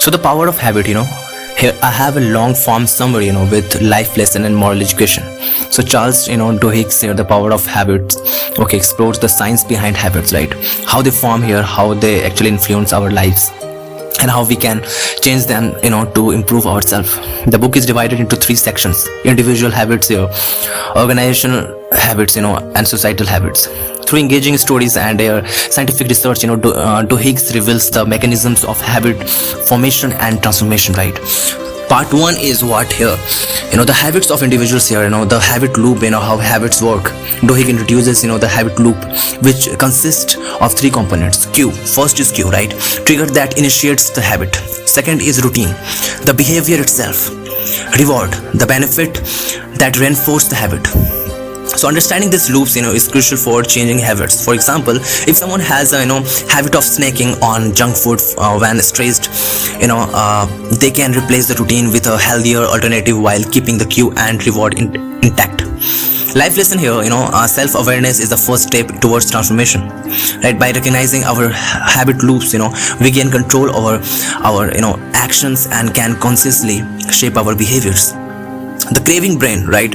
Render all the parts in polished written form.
So the power of habit, here I have a long form summary, with life lesson and moral education. So Charles, Duhigg here, the power of habits, explores the science behind habits, right? How they form here, how they actually influence our lives, and how we can change them, to improve ourselves. The book is divided into three sections: individual habits here, organizational habits, and societal habits. Through engaging stories and scientific research, Duhigg reveals the mechanisms of habit formation and transformation, right? Part 1 is what here, the habits of individuals here, the habit loop, how habits work. Duhigg introduces, the habit loop, which consists of three components. Cue, first is cue, right? Trigger that initiates the habit. Second is routine, the behavior itself. Reward, the benefit that reinforces the habit. So understanding these loops, is crucial for changing habits. For example, if someone has a habit of snacking on junk food when stressed, they can replace the routine with a healthier alternative while keeping the cue and reward intact. Life lesson here, self-awareness is the first step towards transformation, right? By recognizing our habit loops, we gain control over our actions and can consciously shape our behaviors. The craving brain, right?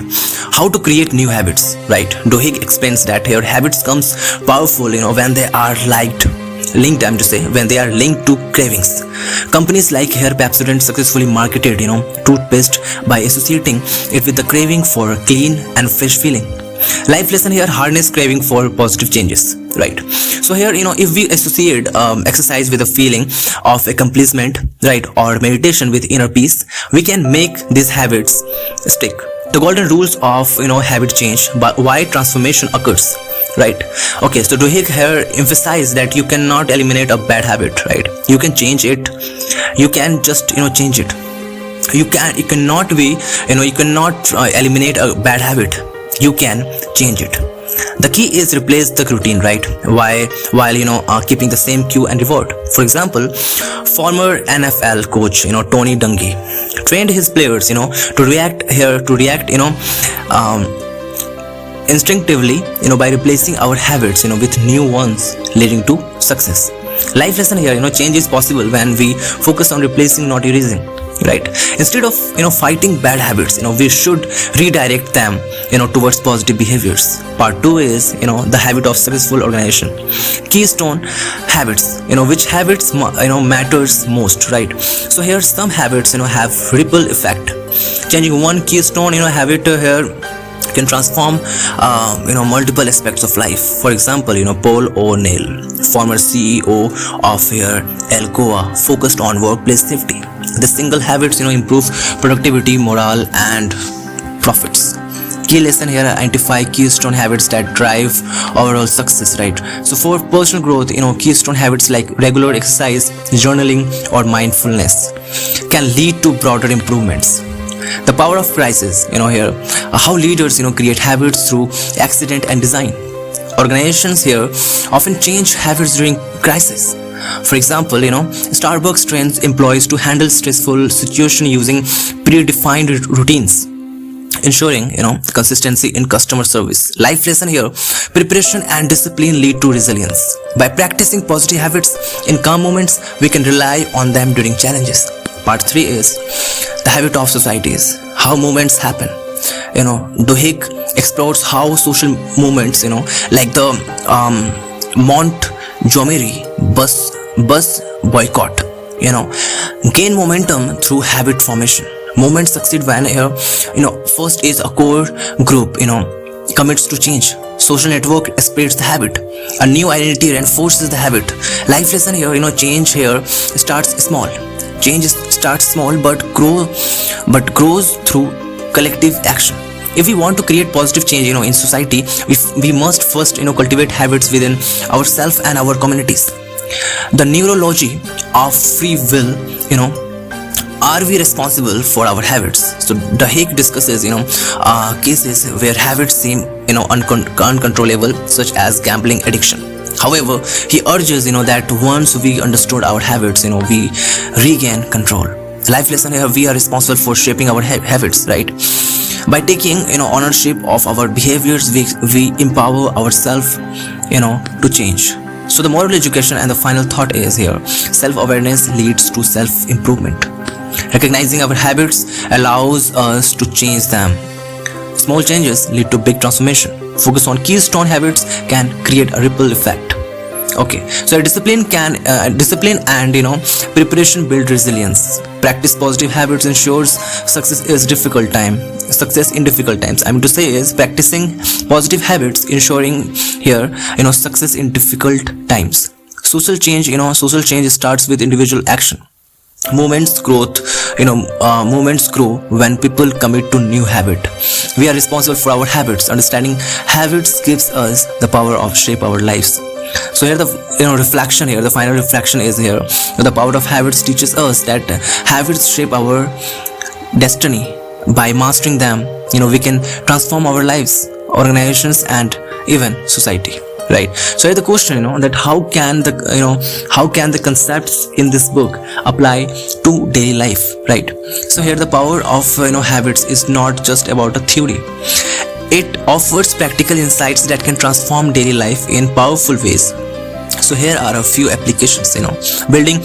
How to create new habits, right? Duhigg explains that here habits comes powerful, when they are when they are linked to cravings. Companies like here Pepsodent successfully marketed, toothpaste by associating it with the craving for clean and fresh feeling. Life lesson here, harness craving for positive changes, right? So here, if we associate exercise with a feeling of accomplishment, right, or meditation with inner peace, we can make these habits stick. The golden rules of habit change, but why transformation occurs, right? Okay, so Duhigg here emphasize that you cannot eliminate a bad habit, right? You can change it. You can just change it. You cannot eliminate a bad habit. You can change it. The key is replace the routine, right? While keeping the same cue and reward. For example, former NFL coach Tony Dungy trained his players to react instinctively by replacing our habits with new ones, leading to success. Life lesson here, change is possible when we focus on replacing, not erasing, right? Instead of fighting bad habits, we should redirect them towards positive behaviors. Part 2 is the habit of successful organization. Keystone habits, which habits matters most, right? So here some habits have ripple effect. Changing one keystone habit here can transform multiple aspects of life. For example, Paul O'Neill, former CEO of here Alcoa, focused on workplace safety. The single habits improve productivity, morale, and profits. Key lesson here, identify keystone habits that drive overall success, right? So for personal growth, keystone habits like regular exercise, journaling, or mindfulness can lead to broader improvements. The power of crisis, here, how leaders create habits through accident and design. Organizations here often change habits during crisis. For example, Starbucks trains employees to handle stressful situations using predefined routines, ensuring consistency in customer service. Life lesson here, preparation and discipline lead to resilience. By practicing positive habits in calm moments, we can rely on them during challenges. Part 3 is the habit of societies, how movements happen. Duhigg explores how social movements, like the Montgomery bus boycott, gain momentum through habit formation. Movements succeed when first is a core group commits to change. Social network spreads the habit. A new identity reinforces the habit. Life lesson here, change here starts small. Change starts small but grows through collective action. If we want to create positive change in society, we must first cultivate habits within ourselves and our communities. The neurology of free will, are we responsible for our habits? So Duhigg discusses cases where habits seem uncontrollable, such as gambling addiction. However, he urges that once we understood our habits, we regain control. Life lesson here, we are responsible for shaping our habits, right? By taking ownership of our behaviors, we empower ourselves to change. So the moral education and the final thought is here: self-awareness leads to self-improvement. Recognizing our habits allows us to change them. Small changes lead to big transformation. Focus on keystone habits can create a ripple effect. Okay, so discipline and preparation build resilience. Practice positive habits ensures success in difficult times. I mean to say is practicing positive habits ensuring here success in difficult times. Social change starts with individual action. Movements grow when people commit to new habit. We are responsible for our habits. Understanding habits gives us the power of shape our lives. So here the reflection here, the final reflection is here: the power of habits teaches us that habits shape our destiny. By mastering them, we can transform our lives, organizations, and even society. Right. So here the question, that how can the concepts in this book apply to daily life, right? So here the power of habits is not just about a theory. It offers practical insights that can transform daily life in powerful ways. So here are a few applications. Building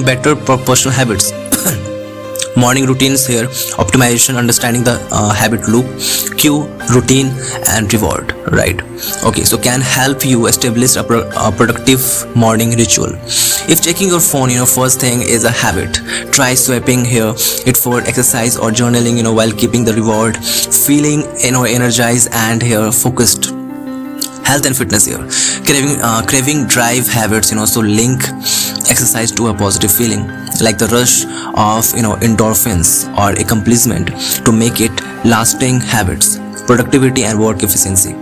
better personal habits. Morning routines here, optimization, understanding the habit loop, cue, routine, and reward, right? Okay, so can help you establish a productive morning ritual. If checking your phone first thing is a habit, try swapping here it for exercise or journaling while keeping the reward feeling energized and here focused. Health and fitness here, craving drive habits, so link exercise to a positive feeling like the rush of endorphins or accomplishment to make it lasting habits. Productivity and work efficiency,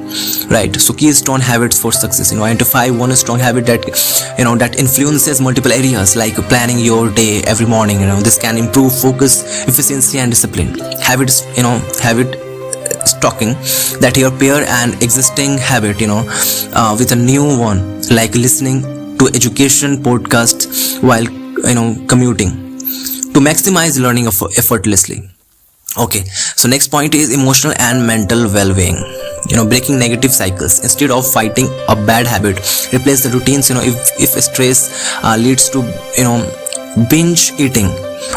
right? So keystone habits for success, identify one strong habit that that influences multiple areas, like planning your day every morning. This can improve focus, efficiency, and discipline. Habit stocking, that here pair an existing habit with a new one, like listening to education podcasts while commuting to maximize learning effortlessly. Okay, so next point is emotional and mental well-being. Breaking negative cycles. Instead of fighting a bad habit, replace the routines. If stress leads to binge eating,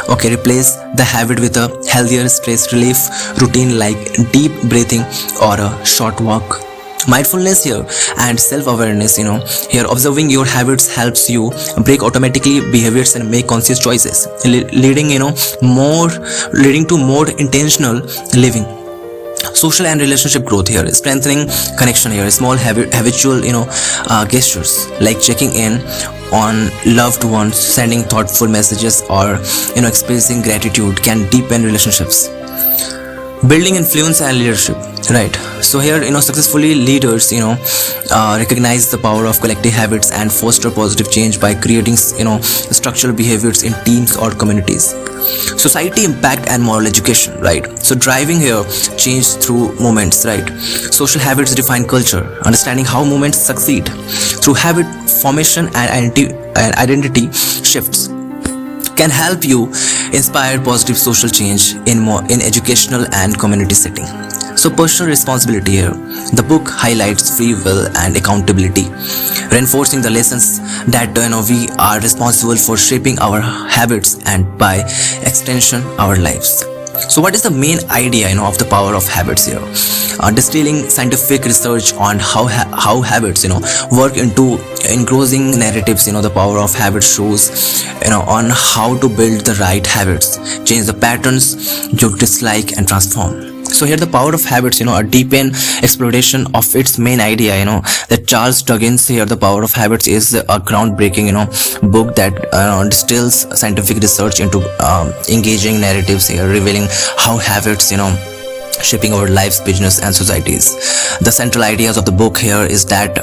okay, replace the habit with a healthier stress relief routine like deep breathing or a short walk. Mindfulness here and self-awareness, here observing your habits helps you break automatically behaviors and make conscious choices, leading to more intentional living. Social and relationship growth here, strengthening connection here, small habitual gestures like checking in on loved ones, sending thoughtful messages, or expressing gratitude can deepen relationships. Building influence and leadership, right? So here successfully leaders recognize the power of collective habits and foster positive change by creating structural behaviors in teams or communities. Society impact and moral education, right? So driving here change through movements, right? Social habits define culture. Understanding how movements succeed through habit formation and identity shifts can help you inspire positive social change in educational and community setting. So personal responsibility here. The book highlights free will and accountability, reinforcing the lessons that we are responsible for shaping our habits and by extension our lives. So what is the main idea of the power of habits here? Distilling scientific research on how habits work into engrossing narratives. The power of habits shows on how to build the right habits, change the patterns you dislike, and transform. So here the power of habits, a deep exploration of its main idea, that Charles Duhigg's here, the power of habits is a groundbreaking, book that distills scientific research into engaging narratives here, revealing how habits, shaping our lives, business, and societies. The central ideas of the book here is that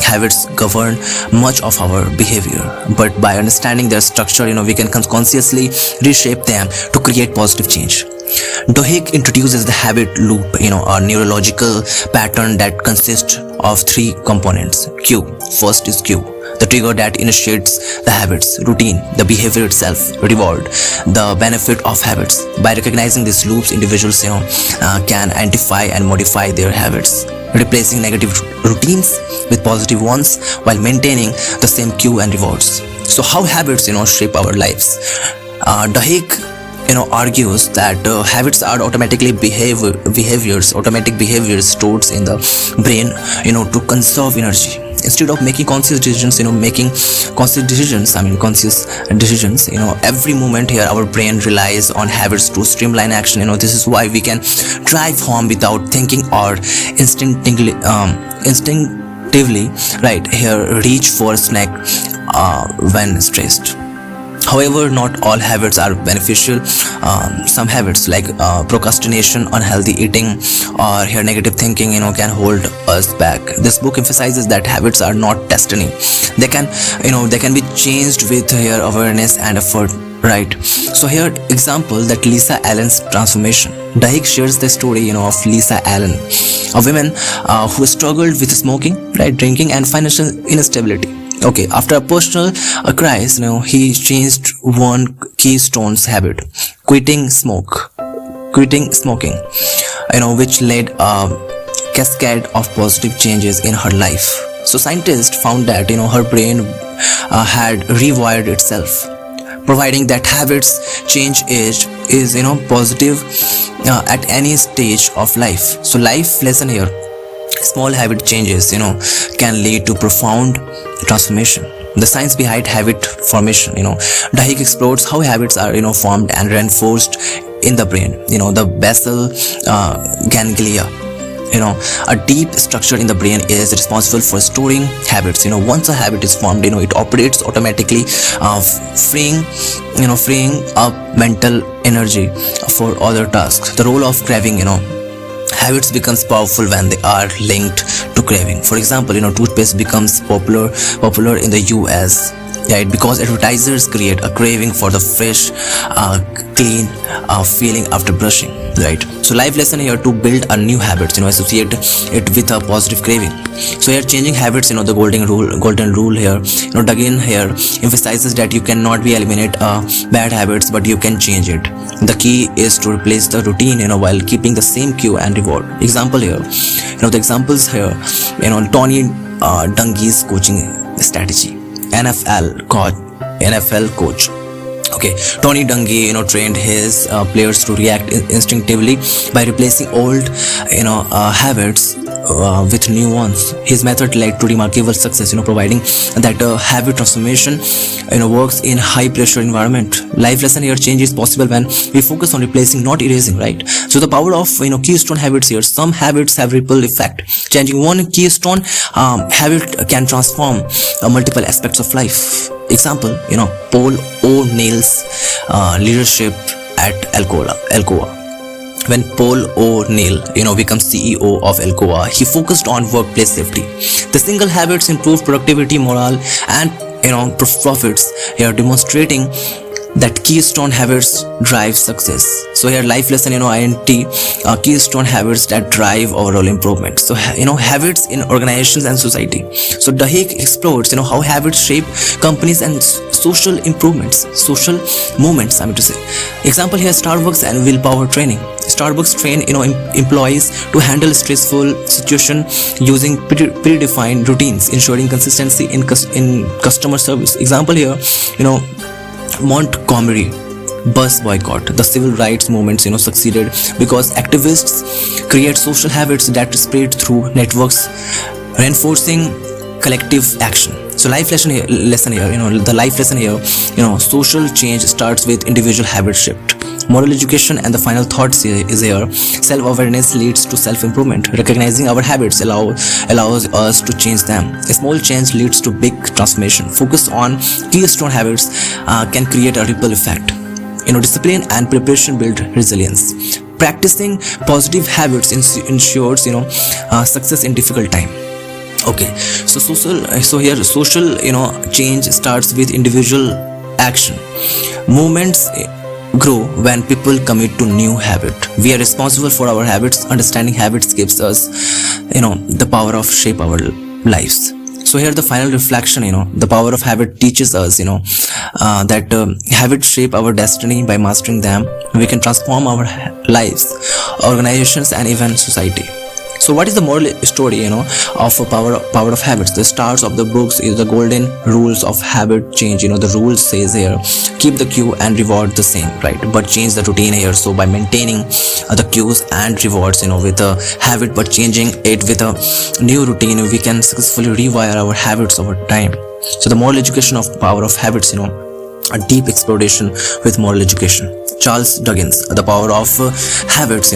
habits govern much of our behavior, but by understanding their structure, we can consciously reshape them to create positive change. Duhigg introduces the habit loop, a neurological pattern that consists of three components. Cue. First is cue, the trigger that initiates the habits. Routine, the behavior itself. Reward, the benefit of habits. By recognizing these loops, individuals can identify and modify their habits, replacing negative routines with positive ones while maintaining the same cue and rewards. So how habits shape our lives? Duhigg argues that habits are automatic behaviors stored in the brain to conserve energy. Instead of making conscious decisions, every moment here our brain relies on habits to streamline action. This is why we can drive home without thinking, or instinctively right here reach for a snack when stressed. However, not all habits are beneficial. Some habits like procrastination, unhealthy eating, or here negative thinking, can hold us back. This book emphasizes that habits are not destiny. They can be changed with here awareness and effort. Right. So here example that Lisa Allen's transformation. Duhigg shares the story of Lisa Allen, a woman who struggled with smoking, right, drinking, and financial instability. Okay, after a personal crisis, he changed one Keystone's habit, quitting smoking, which led a cascade of positive changes in her life. So scientists found that her brain had rewired itself, providing that habits change is positive at any stage of life. So life lesson here: small habit changes can lead to profound transformation. The science behind habit formation. Duhigg explores how habits are formed and reinforced in the brain. The basal ganglia, a deep structure in the brain, is responsible for storing habits. Once a habit is formed, it operates automatically, freeing up mental energy for other tasks. The role of craving, habits becomes powerful when they are linked to craving. For example, toothpaste becomes popular in the US, right, because advertisers create a craving for the fresh, clean feeling after brushing, right? So life lesson here: to build a new habit, associate it with a positive craving. So here changing habits, the golden rule here, Duhigg here emphasizes that you cannot eliminate bad habits, but you can change it. The key is to replace the routine, while keeping the same cue and reward. Example here, the examples here, Tony Dungy's coaching strategy. NFL coach. Okay, Tony Dungy trained his players to react instinctively by replacing old habits with new ones. His method led to remarkable success, providing that habit transformation works in high pressure environment. Life lesson here: change is possible when we focus on replacing, not erasing, right? So the power of keystone habits here: some habits have ripple effect. Changing one keystone habit can transform multiple aspects of life. Example, Paul O'Neill's leadership at Alcoa. When Paul O'Neill, becomes CEO of Alcoa, he focused on workplace safety. The single habits improved productivity, morale, and profits. Here demonstrating that keystone habits drive success. So here life lesson, INT, keystone habits that drive overall improvement. So habits in organizations and society. So Duhigg explores how habits shape companies and social movements. Example here: Starbucks and willpower training. Starbucks train employees to handle stressful situation using predefined routines, ensuring consistency in customer service. Example here, Montgomery bus boycott. The civil rights movements succeeded because activists create social habits that spread through networks, reinforcing collective action. So life lesson here, the life lesson here, social change starts with individual habit shift. Moral education and the final thoughts is here: self-awareness leads to self-improvement. Recognizing our habits allows us to change them. A small change leads to big transformation. Focus on keystone habits can create a ripple effect. Discipline and preparation build resilience. Practicing positive habits ensures success in difficult time. Okay, so social change starts with individual action. Movements grow when people commit to new habit. We are responsible for our habits. Understanding habits gives us the power of shape our lives. So here the final reflection, the power of habit teaches us that habits shape our destiny. By mastering them, we can transform our lives, organizations, and even society. So what is the moral story, of power of habits? The stars of the books is the golden rules of habit change. The rule says here, keep the cue and reward the same, right? But change the routine here. So by maintaining the cues and rewards, with a habit, but changing it with a new routine, we can successfully rewire our habits over time. So the moral education of power of habits, a deep exploration with moral education. Charles Duhigg's The Power of Habits,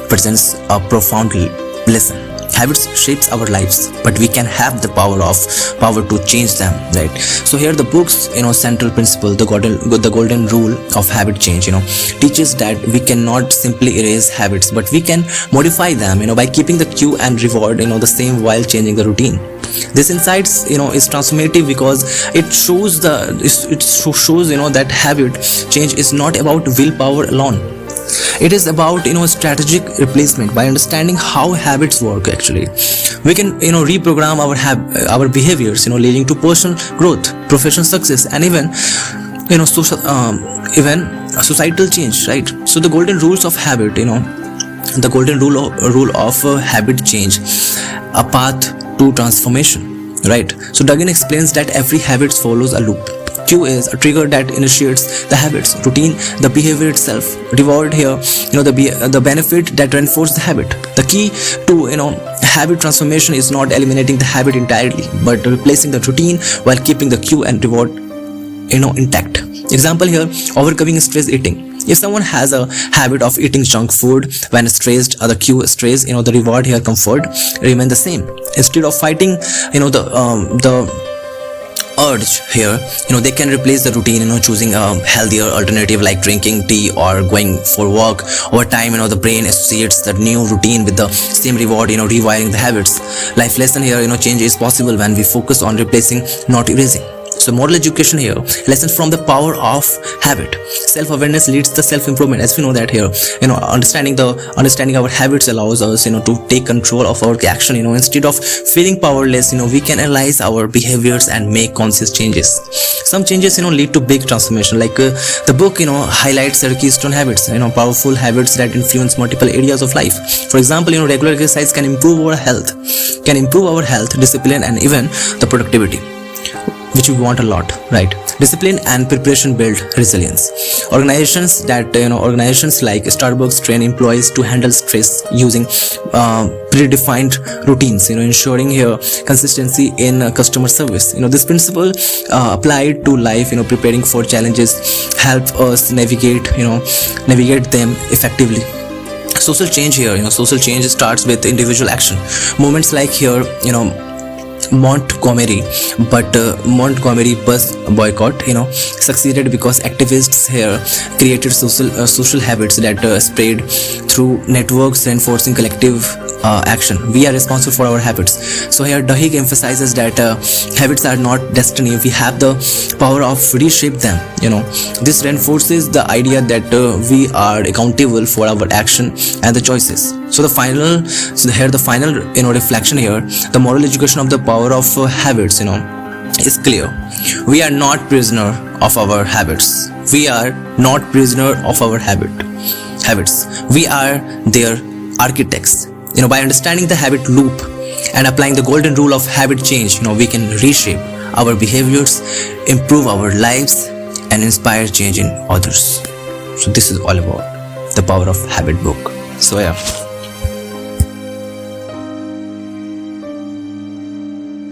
presents a profound lesson. Habits shapes our lives, but we can have the power to change them, right? So here the book's central principle, the golden rule of habit change, teaches that we cannot simply erase habits, but we can modify them, by keeping the cue and reward, the same while changing the routine. This insights is transformative because it shows that habit change is not about willpower alone. It is about strategic replacement. By understanding how habits work, actually we can reprogram our behaviors, leading to personal growth, professional success, and even societal change, right? So the golden rules of habit, the golden rule of habit change, a path to transformation, right? So Duhigg explains that every habit follows a loop. Cue is a trigger that initiates the habits. Routine, the behavior itself. Reward here, the benefit that reinforces the habit. The key to habit transformation is not eliminating the habit entirely, but replacing the routine while keeping the cue and reward intact. Example here, overcoming stress eating. If someone has a habit of eating junk food when stressed, the cue stress, the reward here, comfort, remain the same. Instead of fighting the urge here, they can replace the routine, choosing a healthier alternative like drinking tea or going for walk. Over time, the brain associates the new routine with the same reward, rewiring the habits. Life lesson here, change is possible when we focus on replacing, not erasing. So moral education here, lessons from the power of habit. Self-awareness leads to self-improvement, as we know that here. Understanding our habits allows us, to take control of our action. Instead of feeling powerless, we can analyze our behaviors and make conscious changes. Some changes, lead to big transformation. Like the book, highlights the Keystone habits. Powerful habits that influence multiple areas of life. For example, regular exercise can improve our health, discipline, and even the productivity, which we want a lot, right? Discipline and preparation build resilience. Organizations like Starbucks train employees to handle stress using predefined routines, ensuring here consistency in customer service. This principle applied to life, preparing for challenges help us navigate them effectively. Social change here, social change starts with individual action. Movements like here, Montgomery bus boycott succeeded because activists here created social habits that spread through networks, reinforcing collective action. We are responsible for our habits. So here Duhigg emphasizes that habits are not destiny. We have the power of reshape them. This reinforces the idea that we are accountable for our action and the choices. So the final reflection here, the moral education of the power of habits, is clear. We are not prisoner of our habits. We are not prisoner of our habits. We are their architects. By understanding the habit loop and applying the golden rule of habit change, we can reshape our behaviors, improve our lives, and inspire change in others. So this is all about the power of habit book. So yeah.